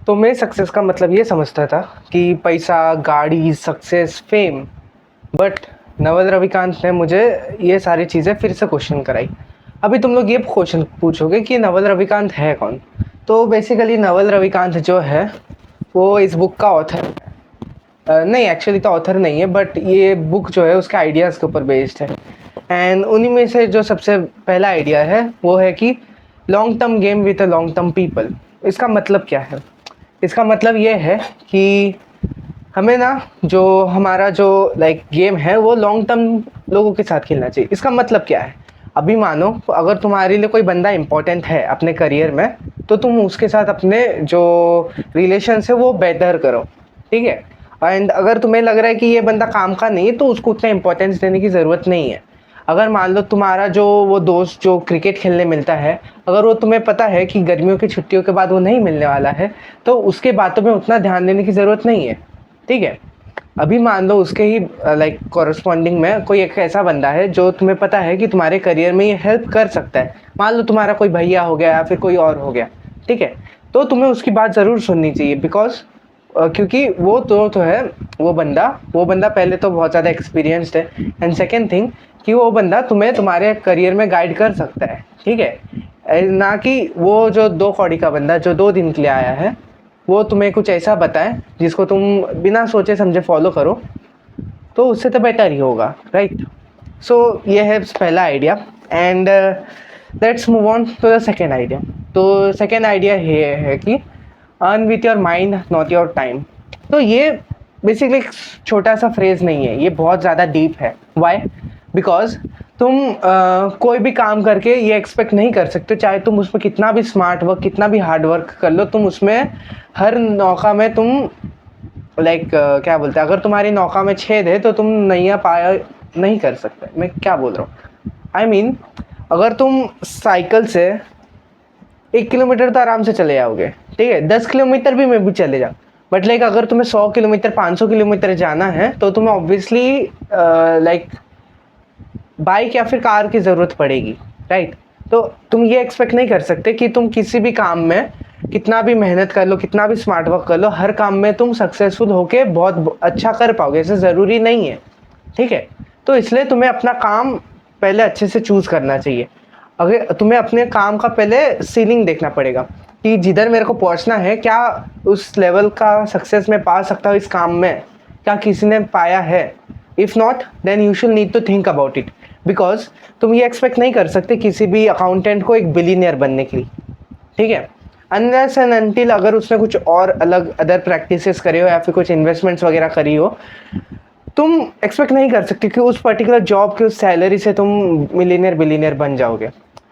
तो मैं सक्सेस का मतलब ये समझता था कि पैसा, गाड़ी, success, fame. But Naval Ravikant ने मुझे ये सारी चीज़ें फिर से क्वेश्चन कराई। अभी तुम लोग ये क्वेश्चन पूछोगे कि नवल रविकांत है कौन। तो बेसिकली नवल रविकांत जो है वो इस बुक का ऑथर नहीं, एक्चुअली तो ऑथर नहीं है, बट ये बुक जो है उसके आइडियाज़ के ऊपर बेस्ड है। एंड उन्हीं में से जो सबसे पहला आइडिया है वो है कि long term game with a long term people. इसका मतलब क्या है? इसका मतलब ये है कि हमें ना जो हमारा जो गेम है वो लॉन्ग टर्म लोगों के साथ खेलना चाहिए। इसका मतलब क्या है? अभी मानो अगर तुम्हारे लिए कोई बंदा इम्पोर्टेंट है अपने करियर में, तो तुम उसके साथ अपने जो रिलेशन है वो बेहतर करो, ठीक है। एंड अगर तुम्हें लग रहा है कि ये बंदा काम का नहीं है तो उसको उतना इंपॉर्टेंस देने की ज़रूरत नहीं है। अगर मान लो तुम्हारा जो वो दोस्त जो क्रिकेट खेलने मिलता है, अगर वो तुम्हें पता है कि गर्मियों की छुट्टियों के बाद वो नहीं मिलने वाला है, तो उसके बातों में उतना ध्यान देने की ज़रूरत नहीं है, ठीक है। अभी मान लो उसके ही कॉरस्पॉन्डिंग में कोई एक ऐसा बंदा है जो तुम्हें पता है कि तुम्हारे करियर में ये हेल्प कर सकता है। मान लो तुम्हारा कोई भैया हो गया या फिर कोई और हो गया, ठीक है। तो तुम्हें उसकी बात ज़रूर सुननी चाहिए, बिकॉज क्योंकि वो तो है, वो बंदा पहले तो बहुत ज़्यादा एक्सपीरियंस्ड है, एंड सेकेंड थिंग कि वो बंदा तुम्हें तुम्हारे करियर में गाइड कर सकता है, ठीक है। ना कि वो जो 2 कौड़ी का बंदा जो 2 दिन के लिए आया है वो तुम्हें कुछ ऐसा बताए जिसको तुम बिना सोचे समझे फॉलो करो, तो उससे तो बेटर ही होगा, राइट। सो ये है पहला idea. And let's move on to the second idea. तो सेकेंड आइडिया ये है कि earn with your mind not your time. तो ये बेसिकली एक छोटा सा फ्रेज नहीं है, ये बहुत ज़्यादा डीप है। वाई? बिकॉज तुम कोई भी काम करके ये एक्सपेक्ट नहीं कर सकते, चाहे तुम उसमें कितना भी स्मार्ट वर्क, कितना भी हार्ड वर्क कर लो, तुम उसमें हर नौका में तुम क्या बोलते हैं, अगर तुम्हारी नौका में छेद है तो तुम नैया पाया नहीं कर सकते। मैं क्या बोल रहा हूँ, आई मीन अगर तुम साइकिल से 1 किलोमीटर तो आराम से चले जाओगे, ठीक है, 10 किलोमीटर भी मैं भी चले जाऊँ, बट अगर तुम्हें 100 किलोमीटर 500 किलोमीटर जाना है तो तुम्हें ऑब्वियसली बाइक या फिर कार की ज़रूरत पड़ेगी, राइट। तो तुम ये एक्सपेक्ट नहीं कर सकते कि तुम किसी भी काम में कितना भी मेहनत कर लो, कितना भी स्मार्ट वर्क कर लो, हर काम में तुम सक्सेसफुल होके बहुत अच्छा कर पाओगे, ऐसा ज़रूरी नहीं है, ठीक है। तो इसलिए तुम्हें अपना काम पहले अच्छे से चूज़ करना चाहिए। अगर तुम्हें अपने काम का पहले सीलिंग देखना पड़ेगा कि जिधर मेरे को पहुंचना है, क्या उस लेवल का सक्सेस मैं पा सकता हूँ इस काम में, क्या किसी ने पाया है। If not then you should need to think about it, because तुम ये एक्सपेक्ट नहीं कर सकते किसी भी अकाउंटेंट को एक बिलीनियर बनने के लिए, ठीक है। अनलेस एंड अनटिल अगर उसने कुछ और अलग अदर प्रैक्टिसेस करी हो या फिर कुछ इन्वेस्टमेंट्स वगैरह करी हो, तुम एक्सपेक्ट नहीं कर सकते कि उस पर्टिकुलर जॉब की उस सैलरी से तुम मिलीनियर बिलीनियर बन जाओगे,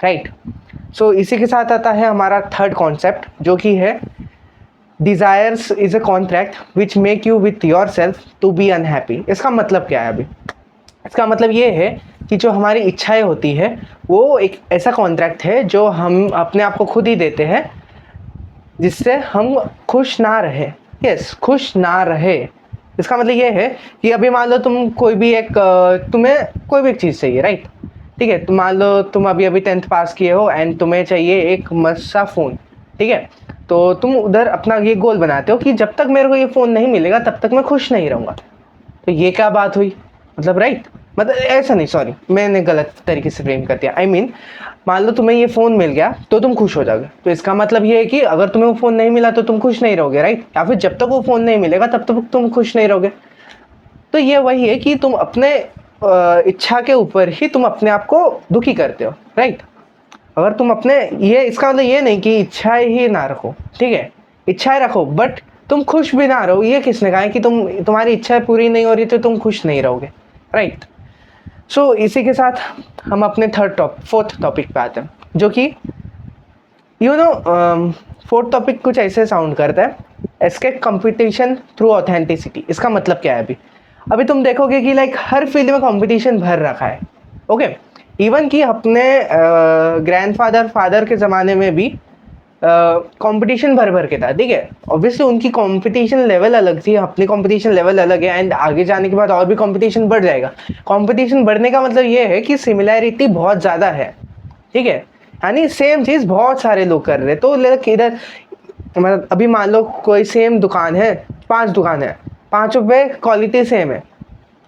राइट। सो इसी के साथ आता है हमारा थर्ड कॉन्सेप्ट, जो कि है desires is a contract which make you with your self to be unhappy. इसका मतलब क्या है? अभी इसका मतलब ये है कि जो हमारी इच्छाएं होती है वो एक ऐसा कॉन्ट्रैक्ट है जो हम अपने आप को खुद ही देते हैं, जिससे हम खुश ना रहे। यस, खुश ना रहे। इसका मतलब ये है कि अभी मान लो तुम कोई भी एक तुम्हें कोई भी एक चीज़ चाहिए, राइट, ठीक है। तो मान लो तुम अभी अभी 10th पास किए हो एंड तुम्हें चाहिए एक मस्त सा फ़ोन, ठीक है। तो तुम उधर अपना ये गोल बनाते हो कि जब तक मेरे को ये फ़ोन नहीं मिलेगा तब तक मैं खुश नहीं रहूँगा। तो ये क्या बात हुई? मतलब राइट, मतलब ऐसा नहीं, सॉरी मैंने गलत तरीके से फ्रेम कर दिया। आई मीन मान लो तुम्हें ये फ़ोन मिल गया तो तुम खुश हो जाओगे, तो इसका मतलब ये है कि अगर तुम्हें वो फ़ोन नहीं मिला तो तुम खुश नहीं रहोगे, राइट। या फिर जब तक वो फ़ोन नहीं मिलेगा तब तक तुम खुश नहीं रहोगे। तो ये वही है कि तुम अपने इच्छा के ऊपर ही तुम अपने आप को दुखी करते हो, राइट। अगर तुम अपने ये इसका मतलब ये नहीं कि इच्छाएं ही ना रखो, ठीक है, इच्छाएं रखो बट तुम खुश भी ना रहो। ये किसने कहा है कि तुम्हारी इच्छाएं पूरी नहीं हो रही तो तुम खुश नहीं रहोगे, राइट। सो इसी के साथ हम अपने फोर्थ टॉपिक पे आते हैं, जो कि फोर्थ टॉपिक कुछ ऐसे साउंड करता है, एस्केप कंपटीशन थ्रू ऑथेंटिसिटी। इसका मतलब क्या है? अभी तुम देखोगे कि हर फील्ड में कंपटीशन भर रखा है, ओके। इवन कि अपने फादर के ज़माने में भी कंपटीशन भर भर के था, ठीक है। ऑब्वियसली उनकी कंपटीशन लेवल अलग थी, अपनी कंपटीशन लेवल अलग है, एंड आगे जाने के बाद और भी कंपटीशन बढ़ जाएगा। कंपटीशन बढ़ने का मतलब ये है कि सिमिलैरिटी बहुत ज़्यादा है, ठीक है, यानी सेम चीज़ बहुत सारे लोग कर रहे हैं। तो इधर मतलब अभी मान लो कोई सेम दुकान है, 5 दुकान है, पाँचों पे क्वालिटी सेम है,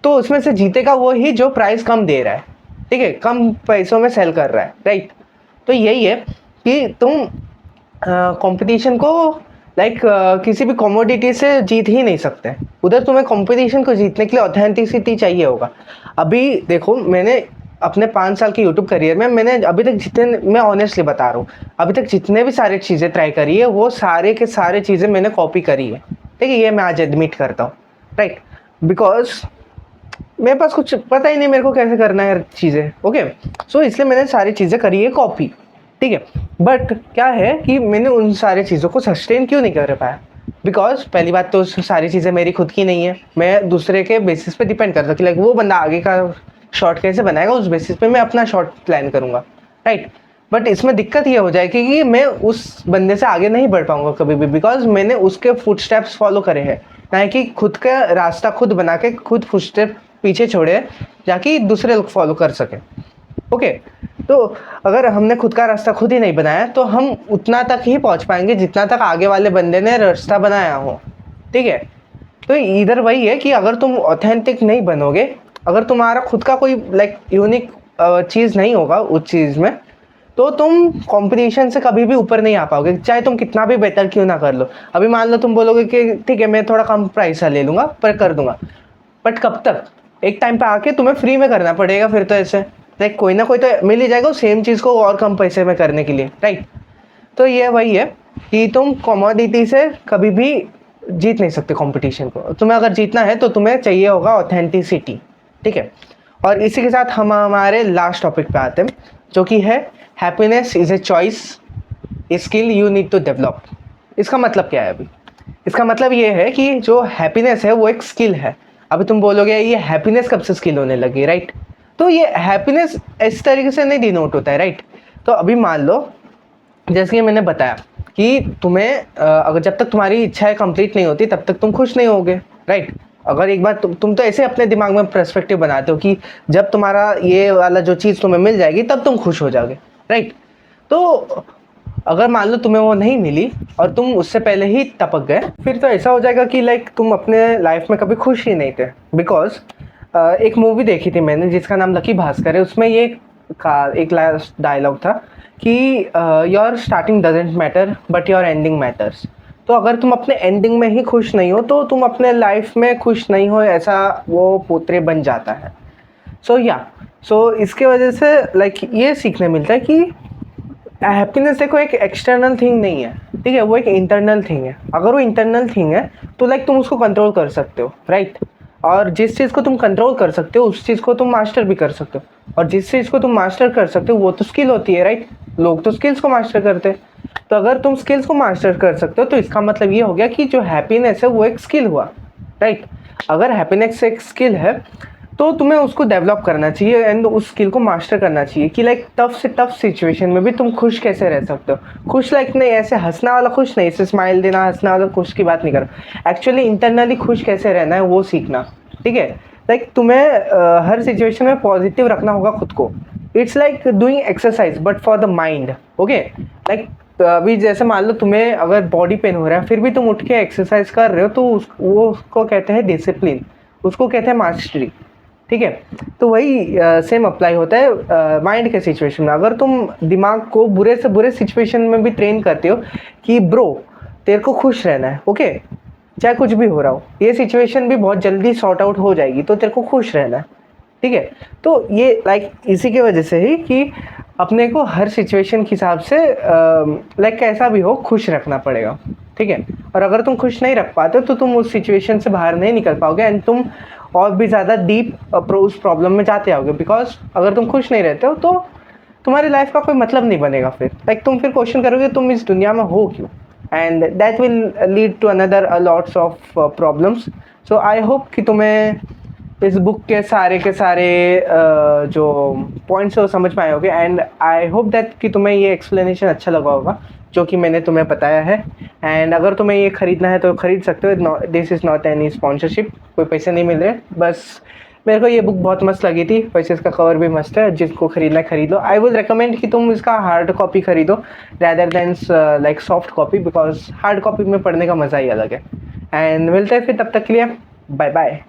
तो उसमें से जीतेगा वो ही जो प्राइस कम दे रहा है, ठीक है, कम पैसों में सेल कर रहा है, राइट। तो यही है कि तुम कंपटीशन को लाइक किसी भी कमोडिटी से जीत ही नहीं सकते। उधर तुम्हें कंपटीशन को जीतने के लिए ऑथेंटिसिटी चाहिए होगा। अभी देखो, मैंने अपने 5 साल के यूट्यूब करियर में मैंने अभी तक जितने, मैं ऑनेस्टली बता रहा हूँ, अभी तक जितने भी सारे चीज़ें ट्राई करी है वो सारे के सारे चीज़ें मैंने कॉपी करी है, ठीक है, ये मैं आज एडमिट करता हूँ, राइट। बिकॉज मेरे पास कुछ पता ही नहीं मेरे को कैसे करना है चीज़ें, ओके। सो इसलिए मैंने सारी चीज़ें करी है कॉपी, ठीक है। बट क्या है कि मैंने उन सारी चीज़ों को सस्टेन क्यों नहीं कर पाया? बिकॉज पहली बात तो सारी चीज़ें मेरी खुद की नहीं है, मैं दूसरे के बेसिस पे डिपेंड करता हूँ कि लाइक वो बंदा आगे का शॉट कैसे बनाएगा, उस बेसिस पे मैं अपना शॉट प्लान करूँगा, राइट। बट इसमें दिक्कत ये हो जाएगी कि मैं उस बंदे से आगे नहीं बढ़ पाऊँगा कभी भी, बिकॉज मैंने उसके फुट स्टेप्स फॉलो करे हैं, ना कि खुद का रास्ता खुद बना के खुद फुट स्टेप पीछे छोड़े जाकि दूसरे लोग फॉलो कर सकें, ओके। तो अगर हमने खुद का रास्ता खुद ही नहीं बनाया तो हम उतना तक ही पहुंच पाएंगे जितना तक आगे वाले बंदे ने रास्ता बनाया हो, ठीक है। तो इधर वही है कि अगर तुम ऑथेंटिक नहीं बनोगे, अगर तुम्हारा खुद का कोई लाइक यूनिक चीज़ नहीं होगा उस चीज़ में, तो तुम कंपटीशन से कभी भी ऊपर नहीं आ पाओगे, चाहे तुम कितना भी बेहतर क्यों ना कर लो। अभी मान लो तुम बोलोगे कि ठीक है मैं थोड़ा कम प्राइस ले लूँगा पर कर दूंगा, बट कब तक? एक टाइम पे आके तुम्हें फ्री में करना पड़ेगा फिर, तो ऐसे लाइक कोई ना कोई तो मिल ही जाएगा सेम चीज़ को और कम पैसे में करने के लिए, राइट। तो ये वही है कि तुम कमोडिटी से कभी भी जीत नहीं सकते कंपटीशन को। तुम्हें अगर जीतना है तो तुम्हें चाहिए होगा ऑथेंटिसिटी, ठीक है। और इसी के साथ हम हमारे लास्ट टॉपिक पे आते हैं, जो कि है happiness is a choice, a skill you need to develop. इसका मतलब क्या है? अभी इसका मतलब ये है कि जो हैप्पीनेस है वो एक स्किल है। अभी तुम बोलोगे ये हैप्पीनेस कब से स्किल होने लगी, राइट। तो ये हैप्पीनेस इस तरीके से नहीं डिनोट होता है, राइट। तो अभी मान लो जैसे कि मैंने बताया कि तुम्हें अगर जब तक तुम्हारी इच्छाएं कंप्लीट नहीं होती तब तक तुम खुश नहीं होगे, राइट। अगर एक बार तुम तो ऐसे अपने दिमाग में पर्सपेक्टिव बनाते हो कि जब तुम्हारा ये वाला जो चीज़ तुम्हें मिल जाएगी तब तुम खुश हो जाओगे, राइट। तो अगर मान लो तुम्हें वो नहीं मिली और तुम उससे पहले ही टपक गए, फिर तो ऐसा हो जाएगा कि लाइक तुम अपने लाइफ में कभी खुश ही नहीं थे। बिकॉज एक मूवी देखी थी मैंने जिसका नाम लकी भास्कर है, उसमें ये एक लास्ट डायलॉग था कि your starting doesn't matter but your ending matters. तो अगर तुम अपने एंडिंग में ही खुश नहीं हो तो तुम अपने लाइफ में खुश नहीं हो, ऐसा वो पोत्रे बन जाता है। सो इसके वजह से लाइक ये सीखने मिलता है कि हैप्पीनेस देखो एक एक्सटर्नल थिंग नहीं है, ठीक है, वो एक इंटरनल थिंग है। अगर वो इंटरनल थिंग है तो लाइक तुम उसको कंट्रोल कर सकते हो, राइट। और जिस चीज़ को तुम कंट्रोल कर सकते हो उस चीज़ को तुम मास्टर भी कर सकते हो, और जिस चीज़ को तुम मास्टर कर सकते हो वो तो स्किल होती है, राइट। लोग तो स्किल्स को मास्टर करते हैं। तो अगर तुम स्किल्स को मास्टर कर सकते हो तो इसका मतलब ये हो गया कि जो हैप्पीनेस है वो एक स्किल हुआ, राइट। अगर हैप्पीनेस एक स्किल है तो तुम्हें उसको डेवलप करना चाहिए एंड उस स्किल को मास्टर करना चाहिए कि लाइक टफ से टफ सिचुएशन में भी तुम खुश कैसे रह सकते हो। खुश लाइक नहीं ऐसे हंसना वाला खुश नहीं, इसे स्माइल देना हंसना वाला खुश की बात नहीं कर रहा, एक्चुअली इंटरनली खुश कैसे रहना है वो सीखना, ठीक है। लाइक तुम्हें हर सिचुएशन में पॉजिटिव रखना होगा खुद को। It's like doing exercise but for the mind, okay. Like अभी जैसे मान लो तुम्हें अगर बॉडी पेन हो रहा है फिर भी तुम उठ के एक्सरसाइज कर रहे हो तो वो उसको कहते हैं डिसिप्लिन, उसको कहते हैं मास्टरी, ठीक है। तो वही सेम अप्लाई होता है माइंड के सिचुएशन में। अगर तुम दिमाग को बुरे से बुरे सिचुएशन में भी ट्रेन करते हो कि ब्रो तेरे को खुश रहना है, ओके, चाहे कुछ भी हो रहा हो, ये सिचुएशन भी बहुत जल्दी सॉर्ट आउट हो जाएगी तो तेरे को खुश रहना है, ठीक है। तो ये लाइक इसी की वजह से ही कि अपने को हर सिचुएशन के हिसाब से लाइक कैसा भी हो खुश रखना पड़ेगा, ठीक है। और अगर तुम खुश नहीं रख पाते तो तुम उस सिचुएशन से बाहर नहीं निकल पाओगे एंड तुम और भी ज़्यादा डीप उस प्रॉब्लम में जाते आओगे। बिकॉज अगर तुम खुश नहीं रहते हो तो तुम्हारी लाइफ का कोई मतलब नहीं बनेगा। फिर लाइक तुम फिर क्वेश्चन करोगे तुम इस दुनिया में हो क्यों, and that will lead to another lots of problems. So I hope कि तुम्हें इस बुक के सारे जो पॉइंट्स है वो समझ में आए होंगे, एंड आई होप दैट कि तुम्हें ये एक्सप्लेनेशन अच्छा लगा होगा जो कि मैंने तुम्हें बताया है। एंड अगर तुम्हें ये ख़रीदना है तो खरीद सकते हो। This is not any sponsorship, कोई पैसे नहीं मिल रहे, बस मेरे को ये बुक बहुत मस्त लगी थी, वैसे इसका कवर भी मस्त है, जिसको खरीदना है खरीद लो। आई विल रिकमेंड कि तुम इसका हार्ड कॉपी खरीदो rather than like soft copy, because hard copy में पढ़ने का मज़ा ही अलग है। एंड मिलते हैं फिर, तब तक के लिए बाय बाय।